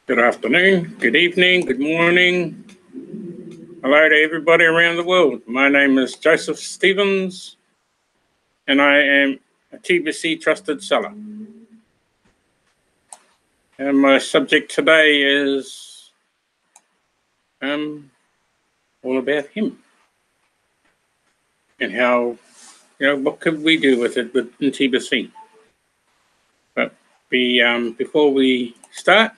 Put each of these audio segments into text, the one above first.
Good afternoon, good evening, good morning. Hello to everybody around the world. My name is Joseph Stevens, and I am a TBC trusted seller. And my subject today is all about hemp and how, what could we do with it in TBC. But before we start,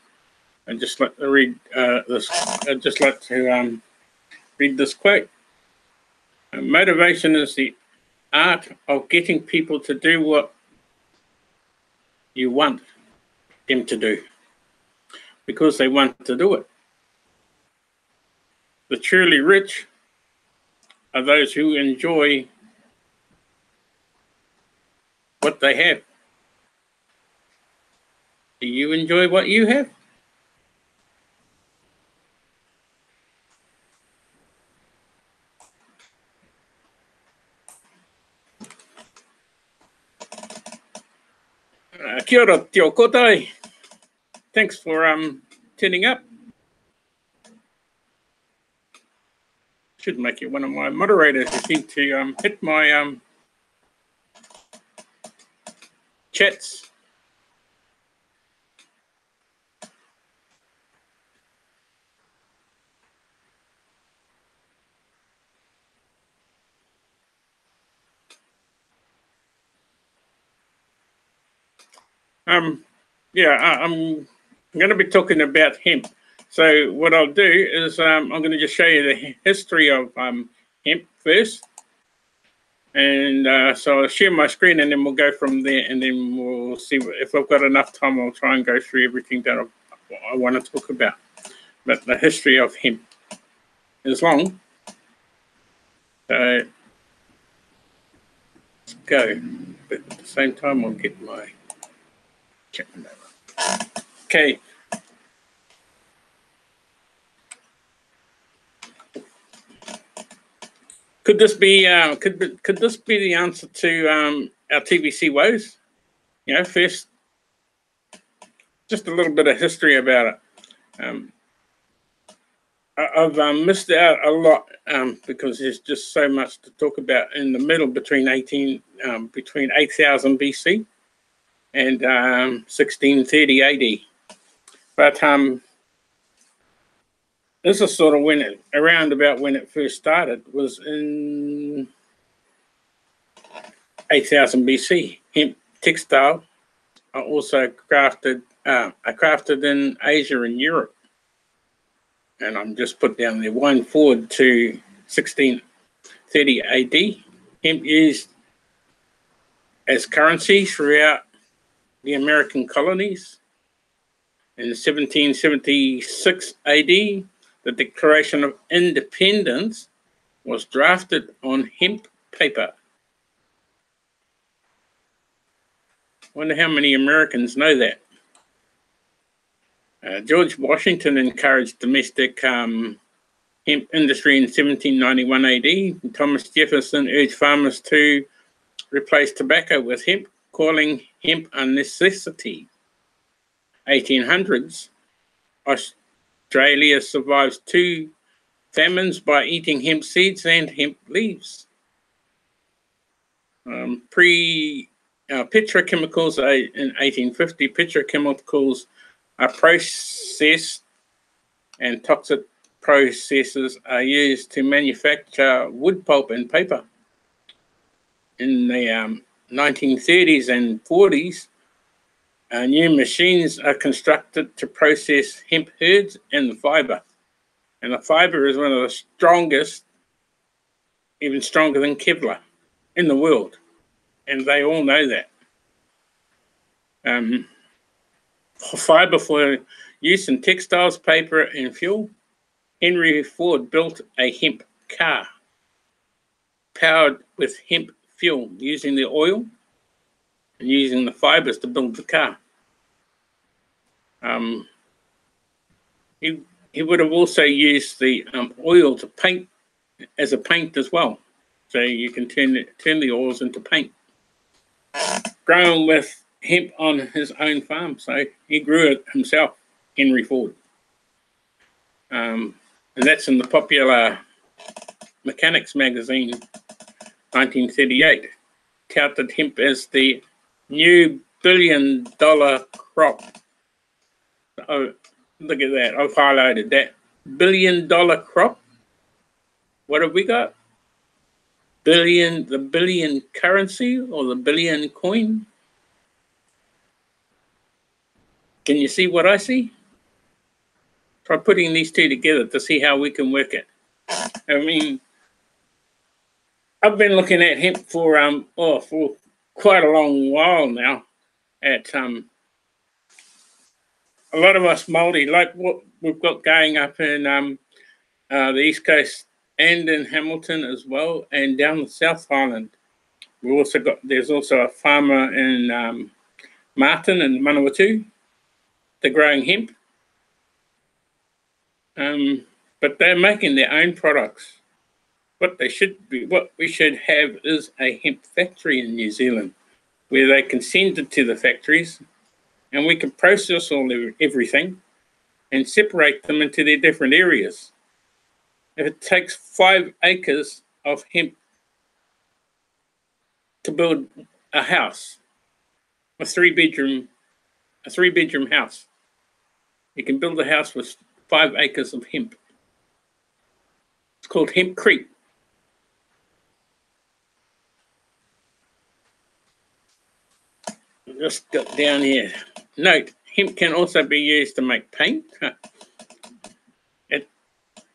I'd just like to read this. I'd just like to read this quote. Motivation is the art of getting people to do what you want them to do because they want to do it. The truly rich are those who enjoy what they have. Do you enjoy what you have? Kia ora, te o kotai. Thanks for tuning up. Should make you one of my moderators. You seem to hit my chats. I'm going to be talking about hemp. So what I'll do is I'm going to just show you the history of hemp first. And so I'll share my screen and then we'll go from there, and then we'll see if I've got enough time. I'll try and go through everything that I want to talk about. But the history of hemp is long. So let's go. But at the same time, I'll get my check them over. Okay. Could this be could this be the answer to our TBC woes? First, just a little bit of history about it. I've missed out a lot because there's just so much to talk about in the middle between 8000 BC and 1630 AD. But this is sort of around about when it first started, was in 8000 BC. Hemp textile are also crafted in Asia and Europe. And I'm just put down there, wind forward to 1630 AD. Hemp used as currency throughout the American colonies. In 1776 AD, the Declaration of Independence was drafted on hemp paper. Wonder how many Americans know that. George Washington encouraged domestic hemp industry in 1791 AD. And Thomas Jefferson urged farmers to replace tobacco with hemp, calling hemp a necessity. 1800s, Australia survives 2 famines by eating hemp seeds and hemp leaves. Petrochemicals in 1850, petrochemicals are processed, and toxic processes are used to manufacture wood pulp and paper. In the 1930s and 40s, new machines are constructed to process hemp herds and the fiber. And the fiber is one of the strongest, even stronger than Kevlar, in the world. And they all know that. Fiber for use in textiles, paper, and fuel. Henry Ford built a hemp car powered with hemp fuel, using the oil and using the fibers to build the car. He he would have also used the oil to paint as a paint as well. So you can turn the oils into paint. Grown with hemp on his own farm, so he grew it himself, Henry Ford. And that's in the Popular Mechanics magazine, 1938. Touted hemp as the new billion-dollar crop. Oh, look at that, I've highlighted that. Billion-dollar crop. What have we got? The billion currency or the billion coin? Can you see what I see? Try putting these two together to see how we can work it. I mean, I've been looking at hemp for quite a long while now. At a lot of us Māori, like what we've got going up in the East Coast and in Hamilton as well, and down the South Island. There's also a farmer in Martin and Manawatu. They're growing hemp, but they're making their own products. What we should have is a hemp factory in New Zealand, where they can send it to the factories, and we can process everything and separate them into their different areas. If it takes 5 acres of hemp to build a house, a three-bedroom house, you can build a house with 5 acres of hemp. It's called Hemp Creek. Just got down here. Note, hemp can also be used to make paint. It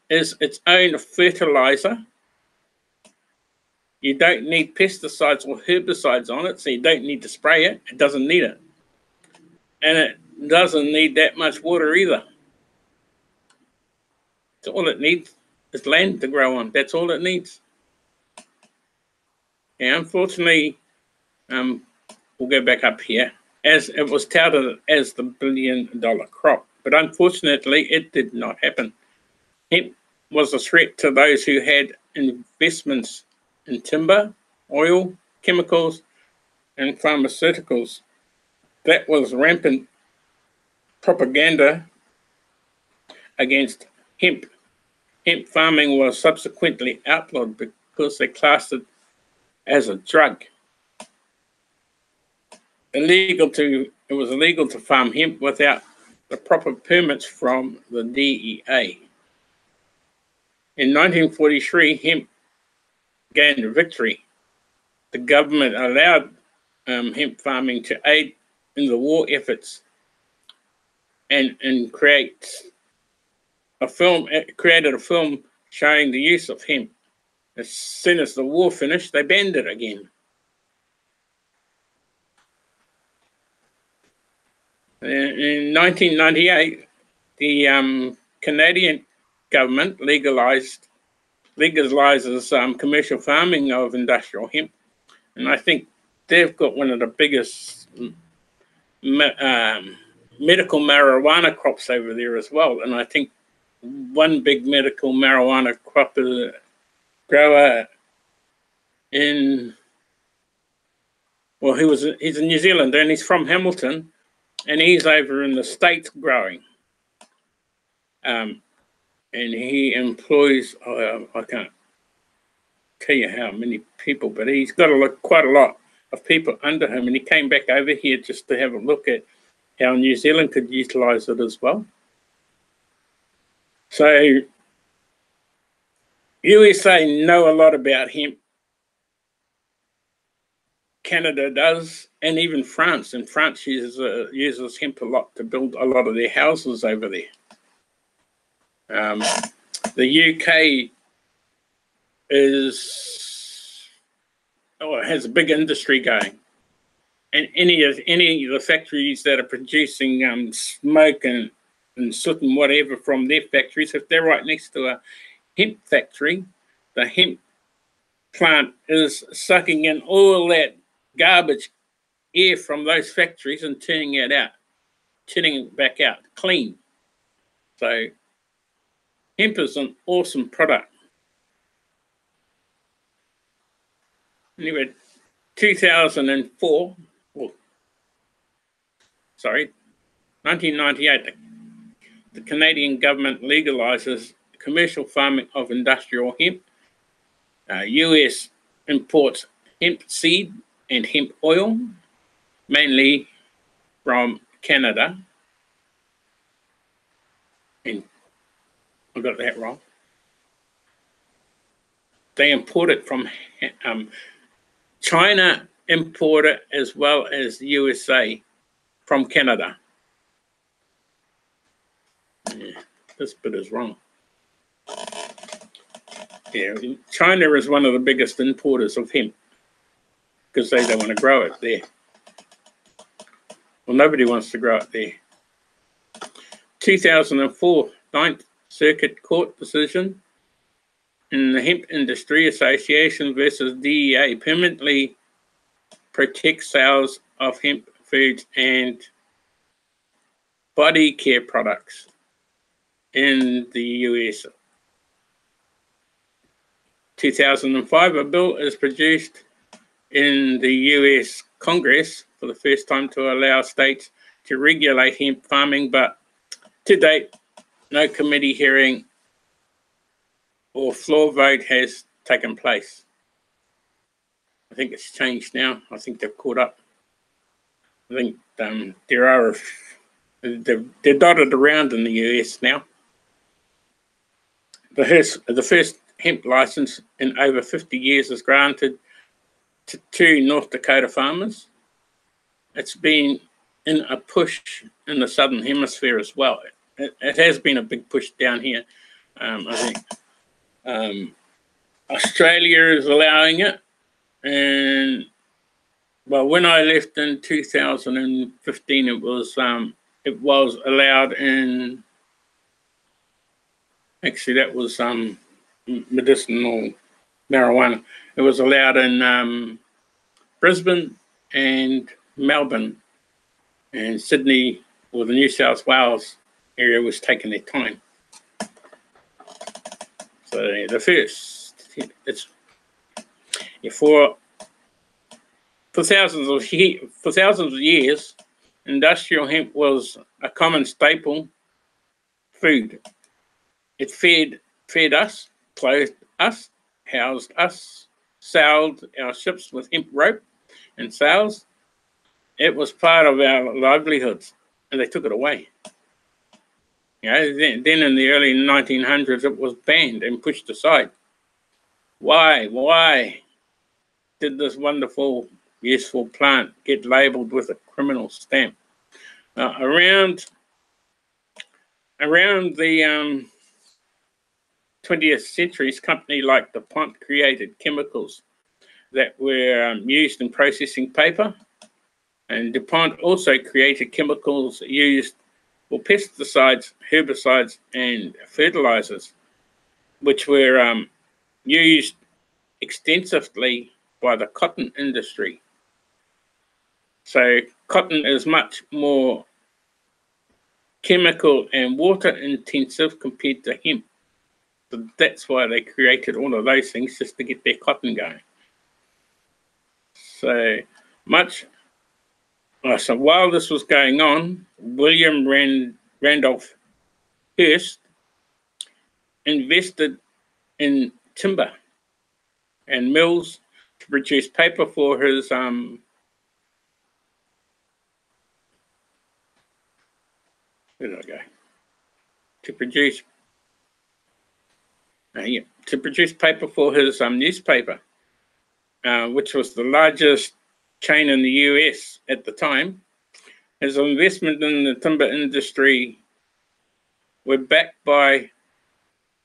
is its own fertilizer. You don't need pesticides or herbicides on it, so you don't need to spray it. It doesn't need it. And it doesn't need that much water either. So all it needs is land to grow on. That's all it needs. And unfortunately, we'll go back up here, as it was touted as the billion-dollar crop. But unfortunately, it did not happen. Hemp was a threat to those who had investments in timber, oil, chemicals, and pharmaceuticals. That was rampant propaganda against hemp. Hemp farming was subsequently outlawed because they classed it as a drug. It was illegal to farm hemp without the proper permits from the DEA. In 1943, hemp gained a victory. The government allowed hemp farming to aid in the war efforts and created a film showing the use of hemp. As soon as the war finished, they banned it again. In 1998, the Canadian government legalizes commercial farming of industrial hemp, and I think they've got one of the biggest medical marijuana crops over there as well. And I think one big medical marijuana crop is grower in, well, he's in New Zealand and he's from Hamilton, and he's over in the States growing. And he employs, I can't tell you how many people, but he's got quite a lot of people under him. And he came back over here just to have a look at how New Zealand could utilize it as well. So USA know a lot about hemp. Canada does, and even France. And France uses hemp a lot to build a lot of their houses over there. The UK has a big industry going, and any of the factories that are producing smoke and soot and whatever from their factories, if they're right next to a hemp factory, the hemp plant is sucking in all that garbage air from those factories and turning it back out clean. So Hemp is an awesome product. Anyway, 2004, 1998, the Canadian government legalizes commercial farming of industrial hemp. US imports hemp seed and hemp oil, mainly from Canada. And I got that wrong. They import it from China, import it as well as the USA from Canada. Yeah, this bit is wrong. Yeah, China is one of the biggest importers of hemp because they don't want to grow it there. Well, nobody wants to grow it there. 2004 Ninth Circuit Court decision in the Hemp Industry Association versus DEA permanently protects sales of hemp foods and body care products in the US. 2005, a bill is produced in the US Congress for the first time to allow states to regulate hemp farming, but to date, no committee hearing or floor vote has taken place. I think it's changed now. I think they've caught up. I think they're dotted around in the US now. The first hemp license in over 50 years is granted to 2 North Dakota farmers. It's been in a push in the Southern Hemisphere as well. It has been a big push down here. I think Australia is allowing it. And, well, when I left in 2015, it was allowed in, actually that was medicinal marijuana. It was allowed in Brisbane and Melbourne, and Sydney or the New South Wales area was taking their time. So the first, it's for thousands of years, industrial hemp was a common staple food. It fed us, clothed us, housed us, sailed our ships with hemp rope and sails. It was part of our livelihoods, and they took it away. You know, then in the early 1900s, it was banned and pushed aside. Why? Why did this wonderful, useful plant get labelled with a criminal stamp? Around the 20th century, companies like DuPont created chemicals that were used in processing paper. And DuPont also created chemicals used for pesticides, herbicides, and fertilizers, which were used extensively by the cotton industry. So cotton is much more chemical and water intensive compared to hemp. So that's why they created all of those things, just to get their cotton going. So while this was going on, William Randolph Hearst invested in timber and mills to produce paper for his where did I go? To produce paper for his newspaper, which was the largest chain in the US at the time. His investment in the timber industry were backed by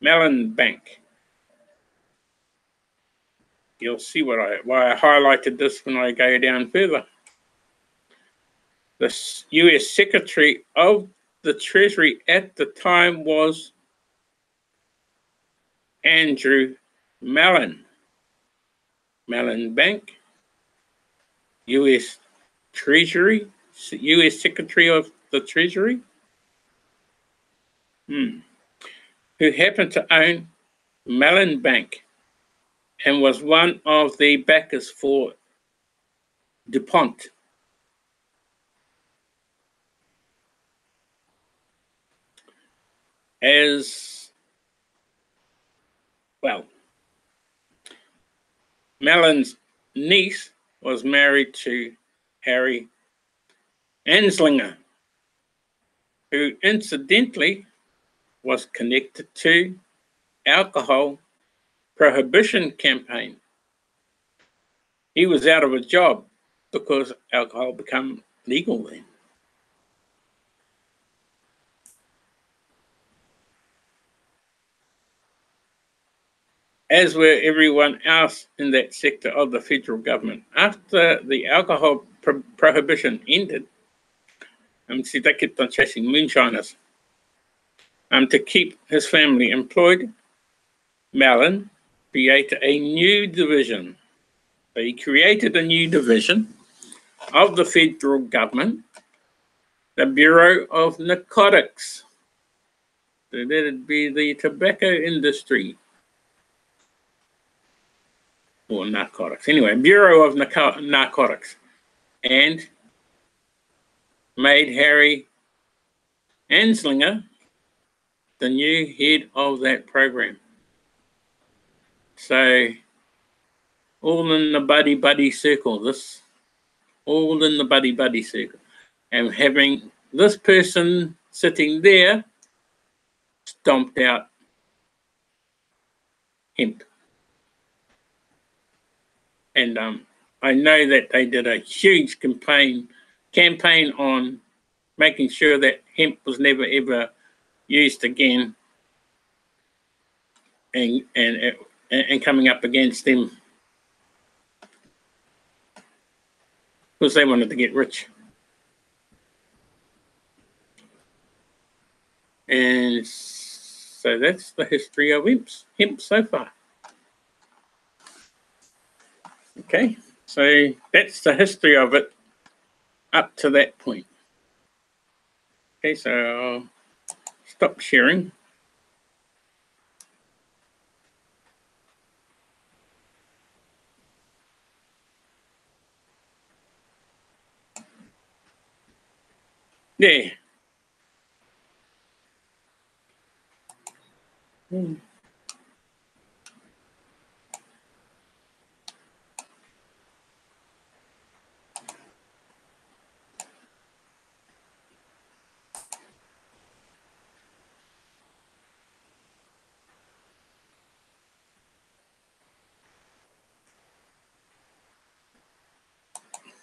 Mellon Bank. You'll see why I highlighted this when I go down further. The US Secretary of the Treasury at the time was Andrew Mellon. Mellon Bank, US Treasury, US Secretary of the Treasury. who happened to own Mellon Bank and was one of the backers for DuPont. As well, Mellon's niece was married to Harry Anslinger, who incidentally was connected to alcohol prohibition campaign. He was out of a job because alcohol became legal then. As were everyone else in that sector of the federal government. After the alcohol prohibition ended, see, they kept on chasing moonshiners. To keep his family employed, Mellon created a new division. So he created a new division of the federal government, the Bureau of Narcotics. So that'd be the tobacco industry. Or narcotics. Anyway, Bureau of Narcotics. And made Harry Anslinger the new head of that program. So, all in the buddy circle, all in the buddy circle. And having this person sitting there stomped out hemp. And I know that they did a huge campaign on making sure that hemp was never ever used again, and coming up against them because they wanted to get rich. And so that's the history of hemp so far. Okay, so that's the history of it up to that point. Okay, so I'll stop sharing. Yeah.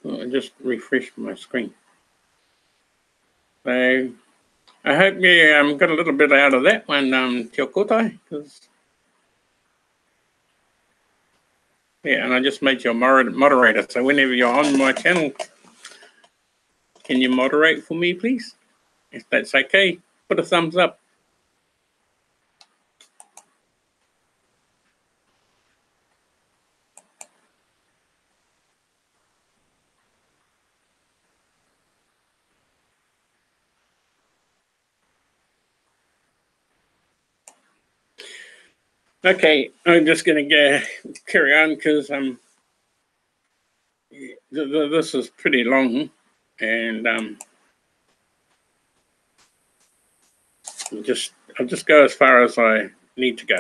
I just refreshed my screen. So I hope you got a little bit out of that one, Te Kotai, because yeah, and I just made you a moderator. So whenever you're on my channel, can you moderate for me, please? If that's okay, put a thumbs up. Okay, I'm just going to carry on because this is pretty long, and I'll just go as far as I need to go.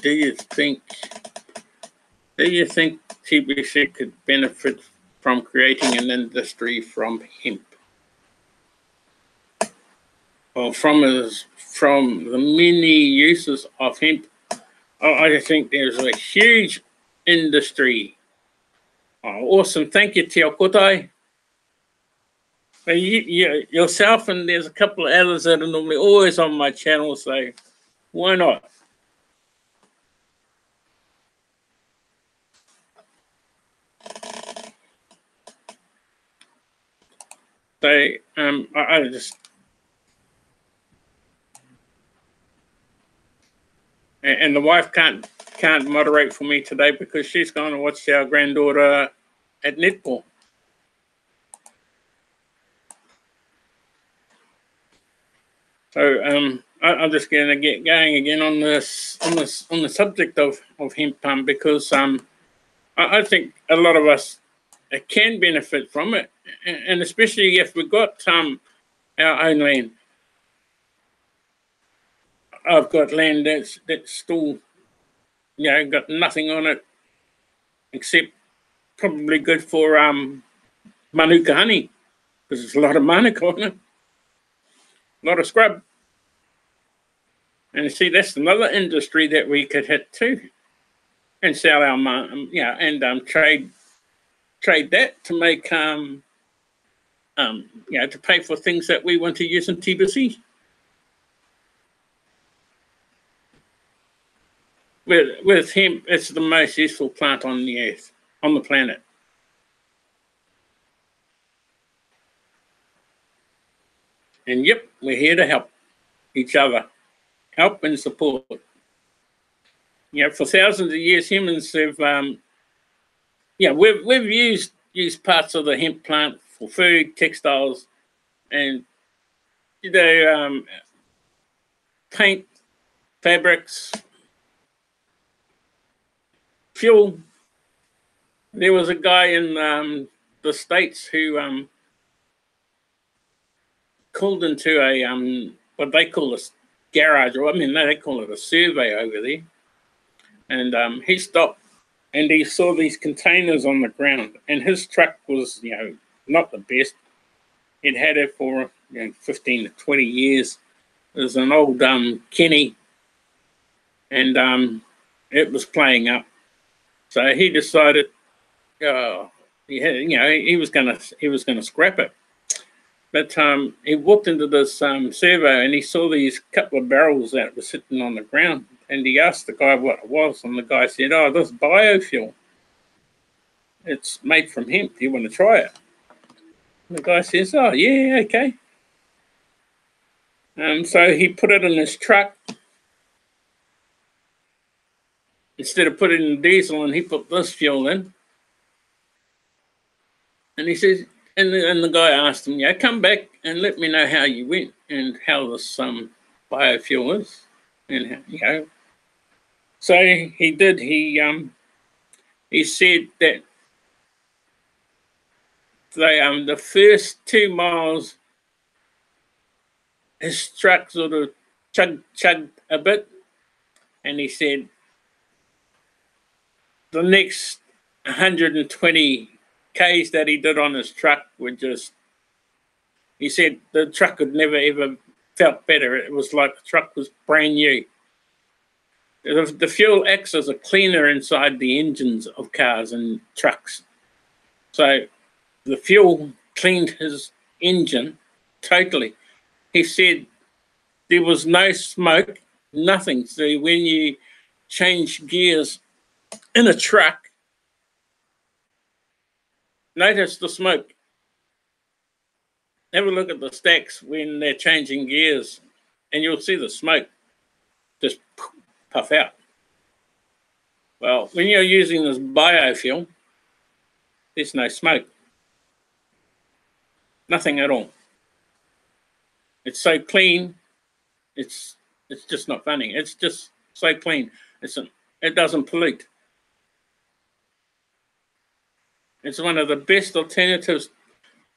Do you think TBC could benefit from creating an industry from hemp? Well, from the many uses of hemp, I think there's a huge industry. Oh, awesome. Thank you, Te Kotai. Yourself, and there's a couple of others that are normally always on my channel, so why not? So I just, and the wife can't moderate for me today because she's going to watch our granddaughter at netball. So I'm just going to get going again on the subject of hemp because I think a lot of us can benefit from it, and especially if we've got our own land. I've got land that's still, got nothing on it except probably good for manuka honey, because there's a lot of manuka on it, a lot of scrub. And you see, that's another industry that we could hit too, and sell our and trade that to make to pay for things that we want to use in TBC. With hemp, it's the most useful plant on the earth, on the planet. And yep, we're here to help each other, help and support. For thousands of years, humans have, we've used parts of the hemp plant for food, textiles, and paint, fabrics, fuel. There was a guy in the States who called into a what they call a garage, or they call it a survey over there. And he stopped and he saw these containers on the ground, and his truck was, not the best. He'd had it for 15 to 20 years. It was an old Kenny, and it was playing up. So he decided, he was gonna scrap it. But he walked into this servo and he saw these couple of barrels that were sitting on the ground, and he asked the guy what it was, and the guy said, "Oh, this biofuel. It's made from hemp. Do you want to try it?" And the guy says, "Oh, yeah, okay." So he put it in his truck. Instead of putting in diesel, and he put this fuel in. And he says, and the guy asked him, "Come back and let me know how you went and how this biofuel is." And so he did. He said that the first 2 miles, his truck sort of chugged a bit, and he said the next 120 Ks that he did on his truck were just, he said the truck had never ever felt better. It was like the truck was brand new. The fuel acts as a cleaner inside the engines of cars and trucks. So the fuel cleaned his engine totally. He said there was no smoke, nothing. So when you change gears in a truck, notice the smoke. Have a look at the stacks when they're changing gears, and you'll see the smoke just puff out. Well, when you're using this biofuel, there's no smoke. Nothing at all. It's so clean, it's just not funny. It's just so clean. It doesn't pollute. It's one of the best alternatives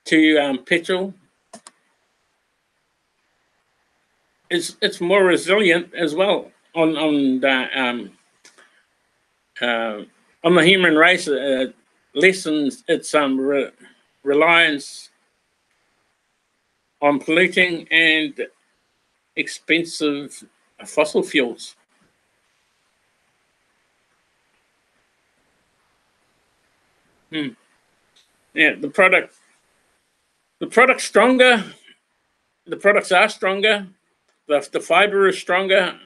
to petrol. It's more resilient as well on the human race. Lessens its reliance on polluting and expensive fossil fuels. Yeah, the product's stronger. The products are stronger. The fiber is stronger.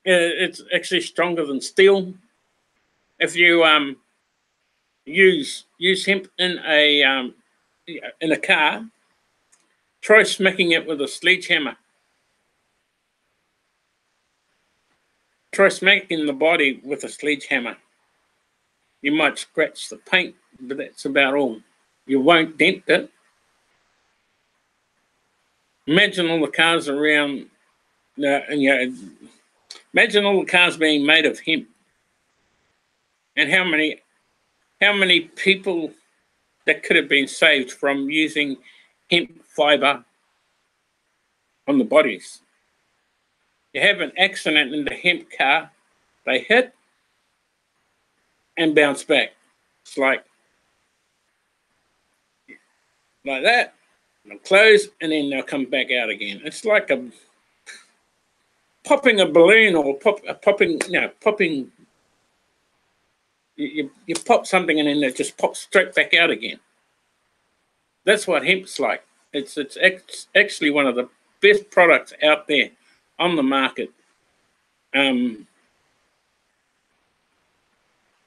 It's actually stronger than steel. If you use hemp in a car, try smacking it with a sledgehammer. Try smacking the body with a sledgehammer. You might scratch the paint, but that's about all. You won't dent it. Imagine all the cars around, imagine all the cars being made of hemp, and how many people that could have been saved from using hemp fiber on the bodies. You have an accident in the hemp car, they hit and bounce back. It's like that. They'll close and then they'll come back out again. It's like popping a balloon or popping. You pop something and then it just pops straight back out again. That's what hemp's like. It's actually one of the best products out there on the market. Well,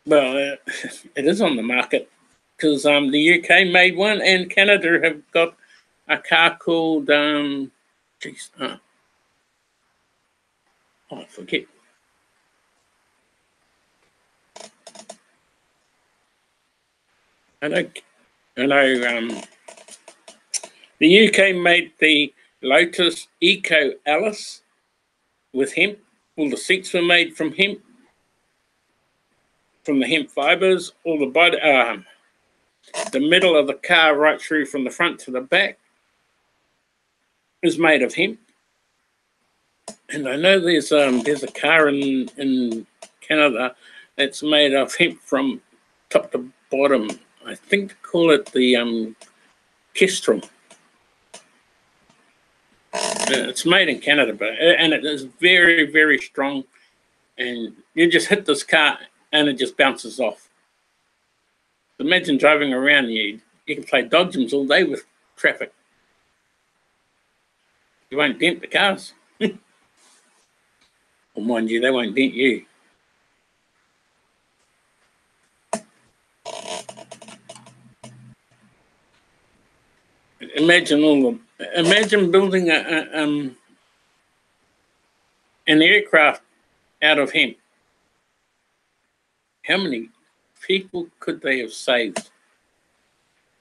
it is on the market because the UK made one and Canada have got a car called I forget. I know the UK made the Lotus Eco Alice with hemp. All the seats were made from hemp, from the hemp fibers. All the body, the middle of the car, right through from the front to the back, is made of hemp. And I know there's a car in Canada that's made of hemp from top to bottom. I think they call it the Kestrel. It's made in Canada, and it is very, very strong. And you just hit this car and it just bounces off. Imagine driving around, you can play dodgems all day with traffic. You won't dent the cars. Well, mind you, they won't dent you. Imagine building an aircraft out of hemp. How many people could they have saved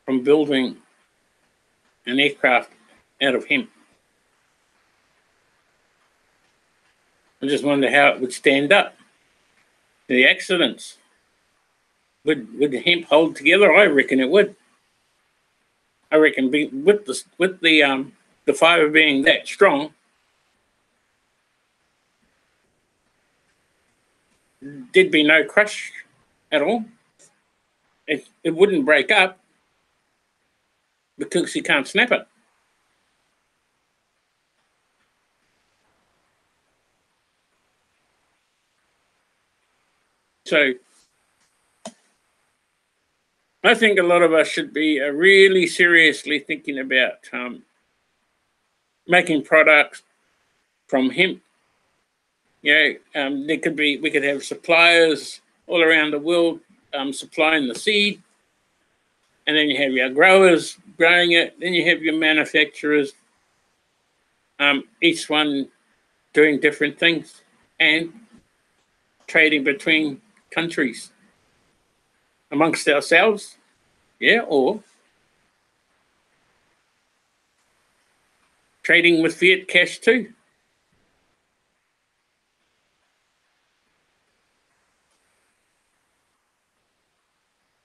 from building an aircraft out of hemp? I just wonder how it would stand up. The accidents. Would the hemp hold together? I reckon it would. I reckon with the fiber being that strong, there'd be no crush at all. It wouldn't break up because you can't snap it. So I think a lot of us should be really seriously thinking about making products from hemp. We could have suppliers all around the world supplying the seed, and then you have your growers growing it, then you have your manufacturers, each one doing different things and trading between countries amongst ourselves, or trading with fiat cash too.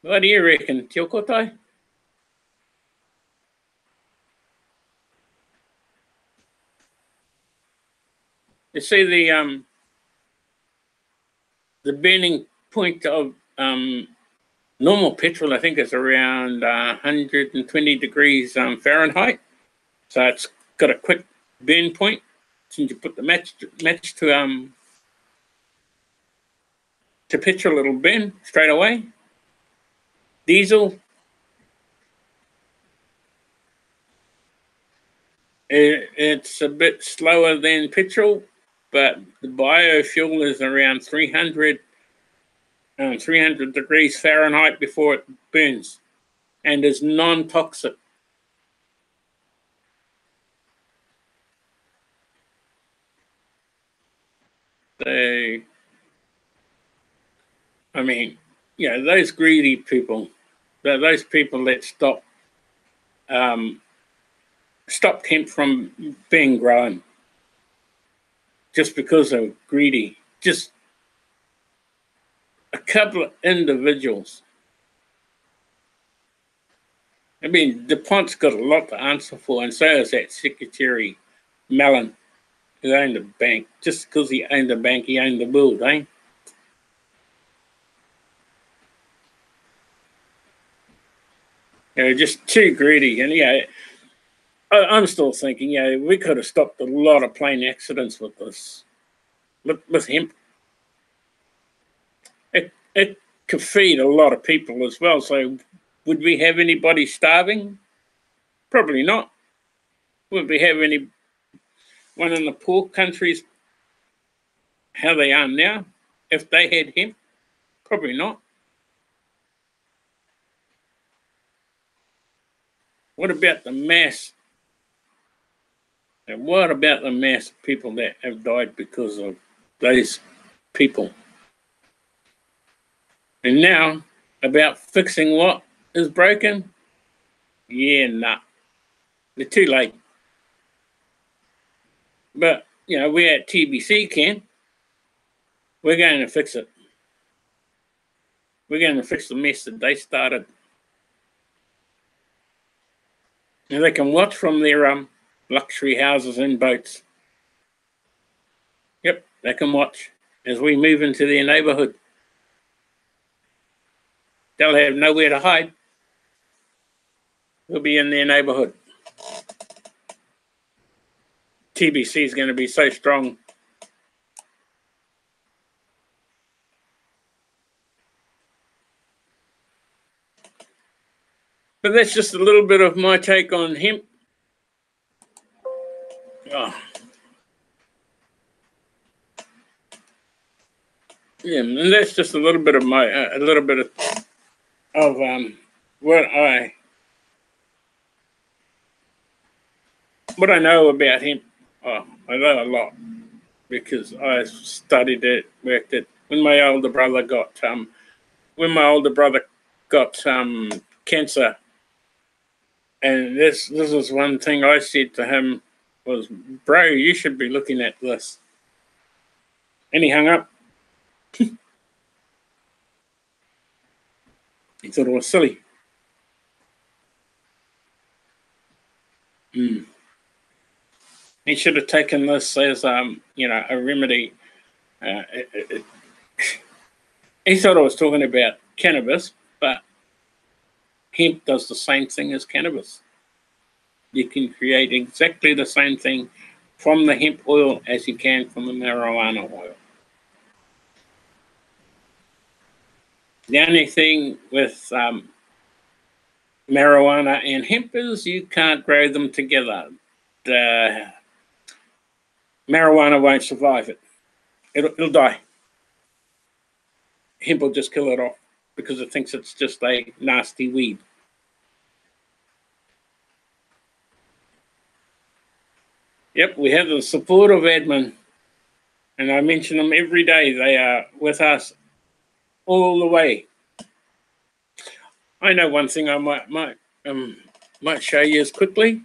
What do you reckon, Tiokotai? You see the burning point of normal petrol, I think, is around 120 degrees Fahrenheit. So it's got a quick burn point. Since you put the match to petrol, it'll burn straight away. Diesel, it's a bit slower than petrol, but the biofuel is around 300 degrees Fahrenheit before it burns, and is non-toxic. I mean, those greedy people, those people that stop stopped hemp from being grown just because they were greedy. Just a couple of individuals. I mean, DuPont's got a lot to answer for, and so is that Secretary Mellon, who owned a bank. Just because he owned a bank, he owned the world, eh? They were just too greedy. And, I'm still thinking, we could have stopped a lot of plane accidents with this, with hemp. It could feed a lot of people as well. So would we have anybody starving? Probably not. Would we have anyone in the poor countries how they are now if they had hemp? Probably not. What about the mass? And what about the mass of people that have died because of those people? And now, about fixing what is broken? Nah. They're too late. But, we at TBC can. We're going to fix it. We're going to fix the mess that they started. And they can watch from their luxury houses and boats. Yep, they can watch as we move into their neighbourhood. They'll have nowhere to hide. We'll be in their neighbourhood. TBC is going to be so strong. But that's just a little bit of my take on hemp. And that's just a little bit of my, what I know about hemp. I know a lot because I studied it, worked it. When my older brother got cancer, and this is one thing I said to him was, bro, you should be looking at this. And he hung up. He thought it was silly. He should have taken this as a remedy. He thought I was talking about cannabis, but hemp does the same thing as cannabis. You can create exactly the same thing from the hemp oil as you can from the marijuana oil. The only thing with marijuana and hemp is you can't grow them together. The marijuana won't survive it. It'll die. Hemp will just kill it off because it thinks it's just a nasty weed. Yep, we have the support of admin, and I mention them every day. They are with us all the way. I know one thing I might show you as quickly,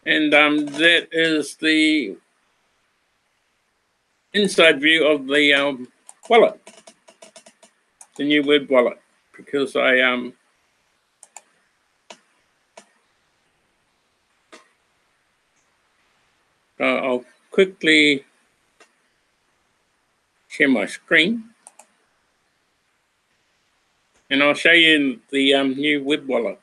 and that is the inside view of the wallet, the new web wallet, because I'll quickly share my screen, and I'll show you the new web wallet.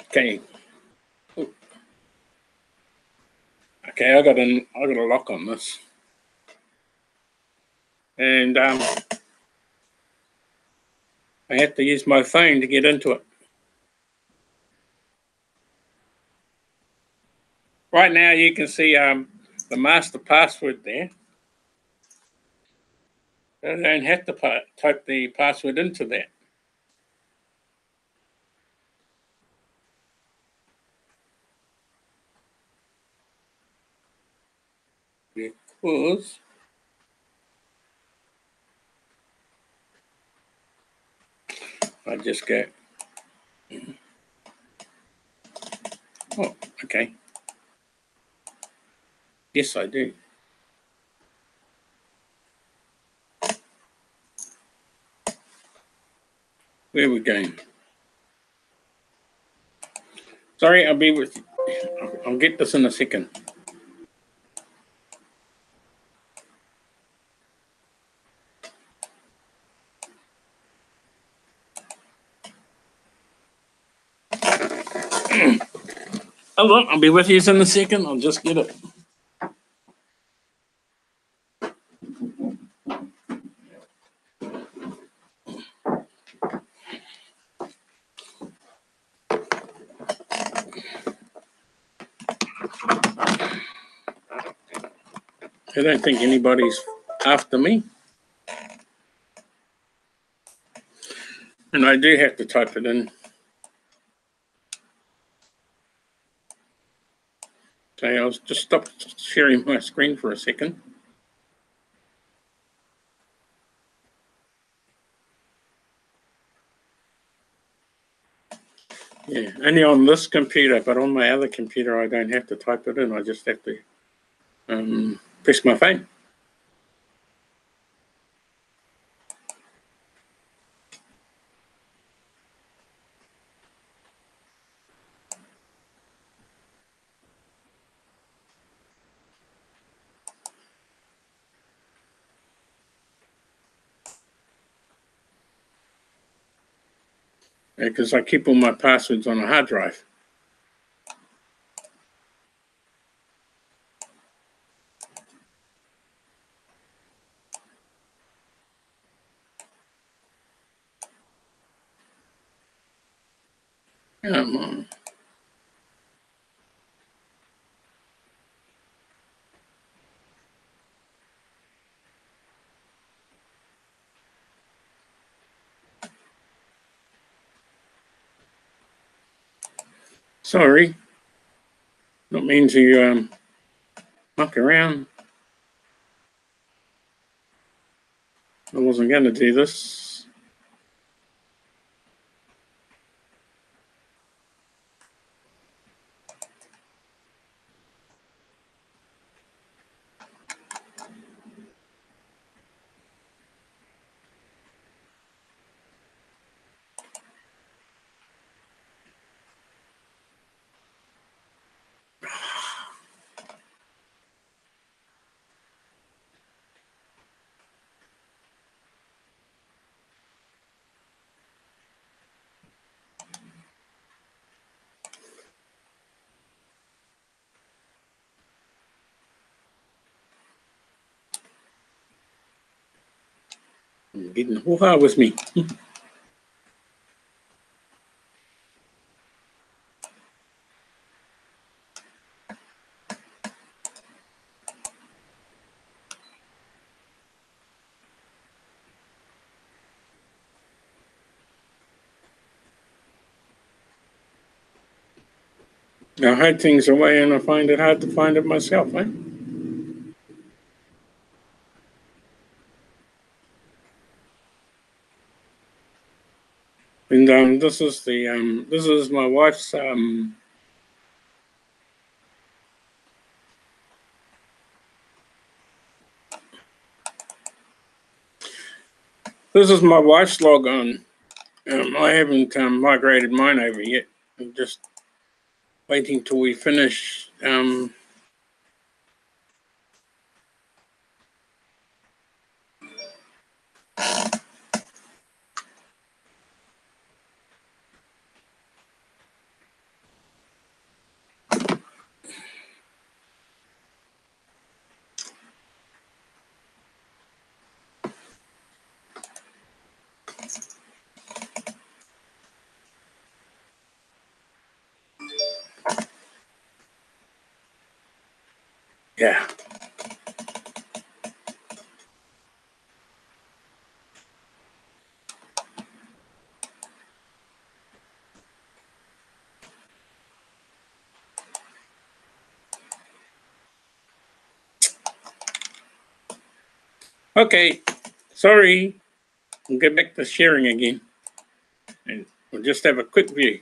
Okay. Okay, I got a lock on this, and I have to use my phone to get into it. Right now, you can see the master password there. I don't have to type the password into that. because I just go, oh, okay. Yes, I do. Where are we going? Sorry, I'll be with you. I'll get this in a second. Hold on, I'll be with you in a second. I'll just get it. I don't think anybody's after me. And I do have to type it in. Okay, I'll just stop sharing my screen for a second. Yeah, only on this computer, but on my other computer, I don't have to type it in. I just have to press my phone. Because I keep all my passwords on a hard drive. Come on. Sorry. Not mean to muck around. I wasn't going to do this. I'm getting hoo-ha with me. I hide things away and I find it hard to find it myself, eh? And this is my wife's this is my wife's log on. I haven't migrated mine over yet. I'm just waiting till we finish. Yeah. Okay, sorry. We'll get back to sharing again. And we'll just have a quick view.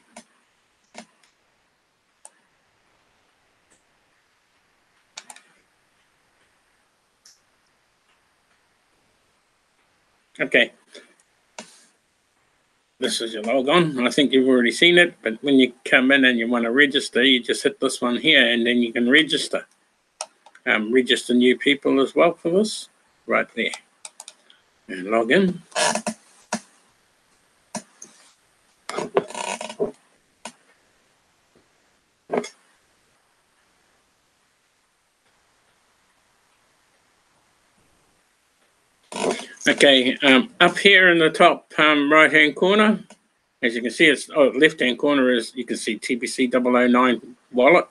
Okay. This is your logon. I think you've already seen it, but when you come in and you want to register, you just hit this one here and then you can register. Register new people as well for this, right there. And log in. Okay, up here in the top right-hand corner, as you can see, it's left-hand corner is, you can see TBC 009 wallet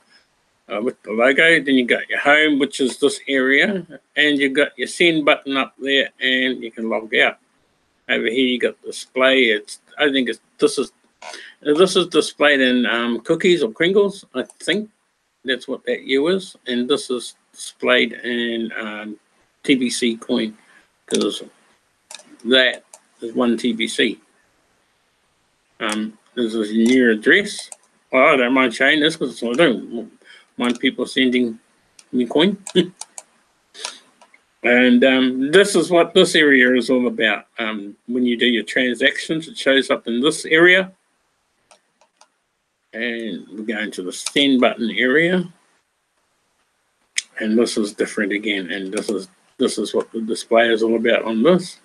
with the logo. Then you got your home, which is this area, and you got your send button up there, and you can log out. Over here, you got display. I think this is displayed in cookies or Kringles. I think that's what that U is, and this is displayed in TBC coin because that is 1 TBC. This is your address. Well, I don't mind showing this because I don't mind people sending me coin. And this is what this area is all about. When you do your transactions, it shows up in this area. And we're going to the send button area. And this is different again. And this is what the display is all about on this.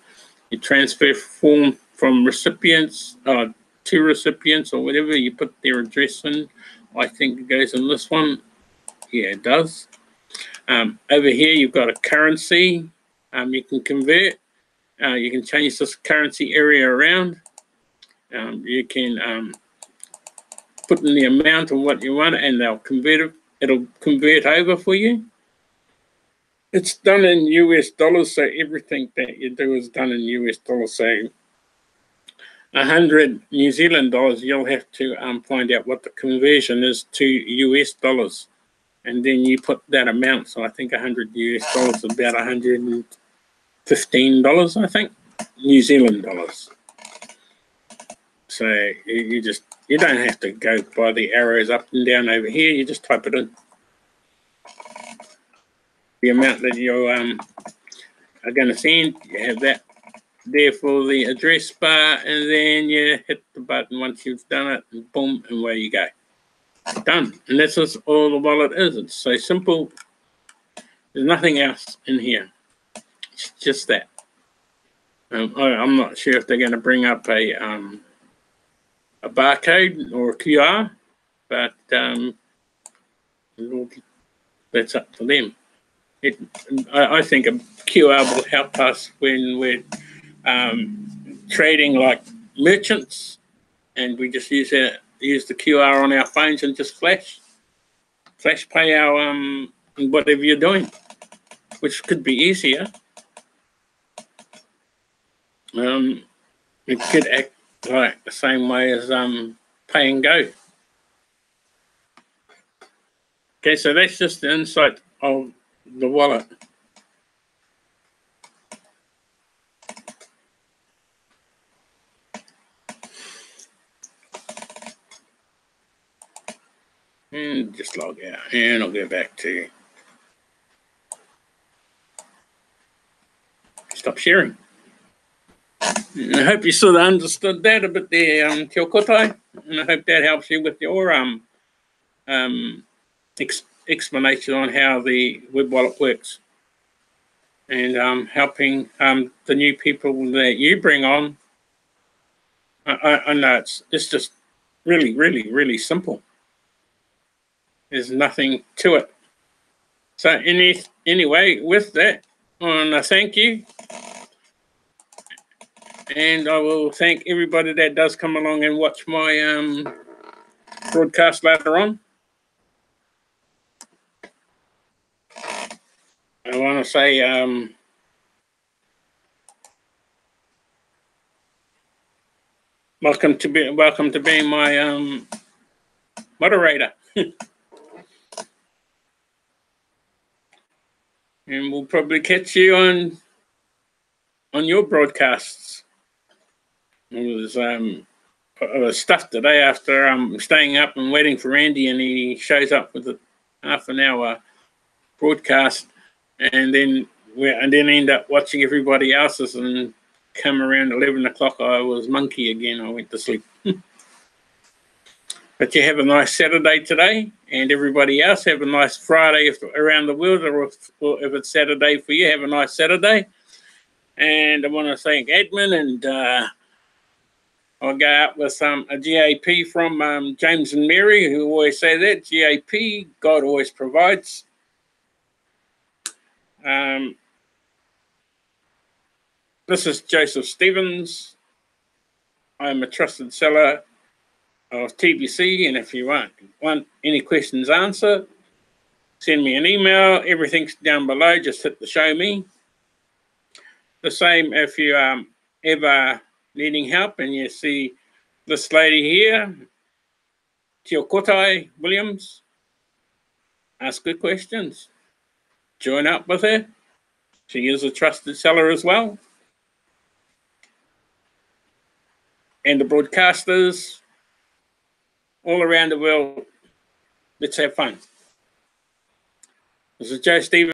You transfer form from recipients to recipients or whatever, you put their address in. I think it goes in this one. Yeah, it does. Over here, you've got a currency. You can convert. You can change this currency area around. You can put in the amount of what you want, and they'll convert it. It'll convert over for you. It's done in US dollars, so everything that you do is done in US dollars. So 100 New Zealand dollars, you'll have to find out what the conversion is to US dollars. And then you put that amount. So I think 100 US dollars is about $115, I think, New Zealand dollars. So you don't have to go by the arrows up and down over here. You just type it in. The amount that you are going to send, you have that there for the address bar, and then you hit the button once you've done it, and boom, and away you go. Done. And that's all the wallet is. It's so simple. There's nothing else in here. It's just that. I'm not sure if they're going to bring up a barcode or a QR, but that's up to them. I think a QR will help us when we're trading like merchants, and we just use the QR on our phones and just flash pay our whatever you're doing, which could be easier. It could act like the same way as pay and go. Okay, so that's just the inside of the wallet. And just log out, and I'll go back to stop sharing. And I hope you sort of understood that a bit there, Te Kotai, and I hope that helps you with your explanation on how the web wallet works, and helping the new people that you bring on. I know it's just really, really, really simple. There's nothing to it. So anyway, with that, I want to thank you. And I will thank everybody that does come along and watch my broadcast later on. I want to say welcome to being my moderator. And we'll probably catch you on on your broadcasts. I was stuffed today after staying up and waiting for Andy, and he shows up with a half an hour broadcast, and then end up watching everybody else's, and come around 11 o'clock, I was monkey again. I went to sleep. But you have a nice Saturday today, and everybody else have a nice Friday around the world, or if it's Saturday for you, have a nice Saturday. And I want to thank admin, and I'll go out with a GAP from James and Mary, who always say that, GAP, God always provides. This is Joseph Stevens. I'm a trusted seller of TBC, and if you want any questions answered, send me an email. Everything's down below. Just hit the show me. The same if you ever needing help and you see this lady here, Tiokotai Williams, ask her questions. Join up with her. She is a trusted seller as well. And the broadcasters all around the world, let's have fun. This is Joe Stevens.